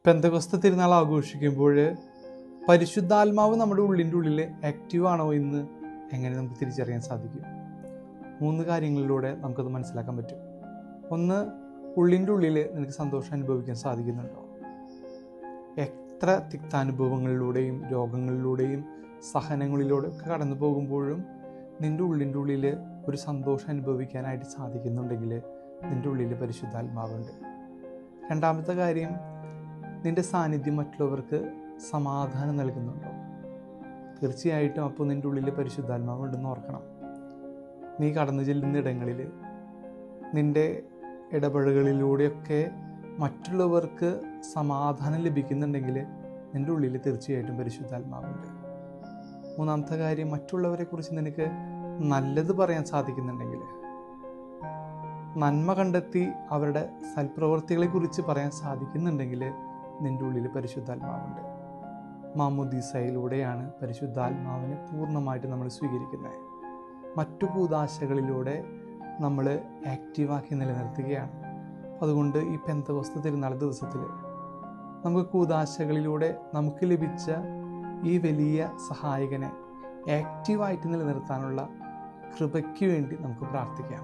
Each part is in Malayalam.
പെന്തക്കോസ്ത് തിരുനാൾ ആഘോഷിക്കുമ്പോൾ പരിശുദ്ധാത്മാവ് നമ്മുടെ ഉള്ളിൻ്റെ ഉള്ളിൽ ആക്റ്റീവ് ആണോ എന്ന് എങ്ങനെ നമുക്ക് തിരിച്ചറിയാൻ സാധിക്കും? 3 കാര്യങ്ങളിലൂടെ നമുക്കത് മനസ്സിലാക്കാൻ പറ്റും. ഒന്ന്, ഉള്ളിൻ്റെ ഉള്ളിൽ നിനക്ക് സന്തോഷം അനുഭവിക്കാൻ സാധിക്കുന്നുണ്ടോ? എത്ര തിക്താനുഭവങ്ങളിലൂടെയും രോഗങ്ങളിലൂടെയും സഹനങ്ങളിലൂടെയും ഒക്കെ കടന്നു പോകുമ്പോഴും നിൻ്റെ ഉള്ളിൻ്റെ ഉള്ളിൽ ഒരു സന്തോഷം അനുഭവിക്കാനായിട്ട് സാധിക്കുന്നുണ്ടെങ്കിൽ നിൻ്റെ ഉള്ളിൽ പരിശുദ്ധാത്മാവുണ്ട്. രണ്ടാമത്തെ കാര്യം, നിൻ്റെ സാന്നിധ്യം മറ്റുള്ളവർക്ക് സമാധാനം നൽകുന്നുണ്ടോ? തീർച്ചയായിട്ടും അപ്പോൾ നിൻ്റെ ഉള്ളിൽ പരിശുദ്ധാത്മാവ് ഉണ്ടെന്ന് ഓർക്കണം. നീ കടന്നു ചെല്ലുന്ന ഇടങ്ങളിൽ നിൻ്റെ ഇടപെടലുകളിലൂടെയൊക്കെ മറ്റുള്ളവർക്ക് സമാധാനം ലഭിക്കുന്നുണ്ടെങ്കിൽ നിൻ്റെ ഉള്ളിൽ തീർച്ചയായിട്ടും പരിശുദ്ധാത്മാവുണ്ട്. മൂന്നാമത്തെ കാര്യം, മറ്റുള്ളവരെ കുറിച്ച് നിനക്ക് നല്ലത് പറയാൻ സാധിക്കുന്നുണ്ടെങ്കിൽ, നന്മ കണ്ടെത്തി അവരുടെ സൽപ്രവൃത്തികളെ കുറിച്ച് പറയാൻ സാധിക്കുന്നുണ്ടെങ്കിൽ നിൻ്റെ ഉള്ളിൽ പരിശുദ്ധാത്മാവുണ്ട്. മാമോദീസയിലൂടെയാണ് പരിശുദ്ധാത്മാവിനെ പൂർണ്ണമായിട്ട് നമ്മൾ സ്വീകരിക്കുന്നത്. മറ്റു കൂദാശകളിലൂടെ നമ്മൾ ആക്റ്റീവാക്കി നിലനിർത്തുകയാണ്. അതുകൊണ്ട് ഈ പെന്തക്കോസ്ത് തിരുനാൾ ദിവസത്തിൽ നമുക്ക് കൂദാശകളിലൂടെ നമുക്ക് ലഭിച്ച ഈ വലിയ സഹായകനെ ആക്റ്റീവായിട്ട് നിലനിർത്താനുള്ള കൃപയ്ക്ക് വേണ്ടി നമുക്ക് പ്രാർത്ഥിക്കാം.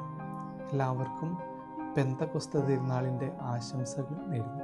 എല്ലാവർക്കും പെന്തക്കോസ്ത് തിരുനാളിൻ്റെ ആശംസകൾ നേരുന്നു.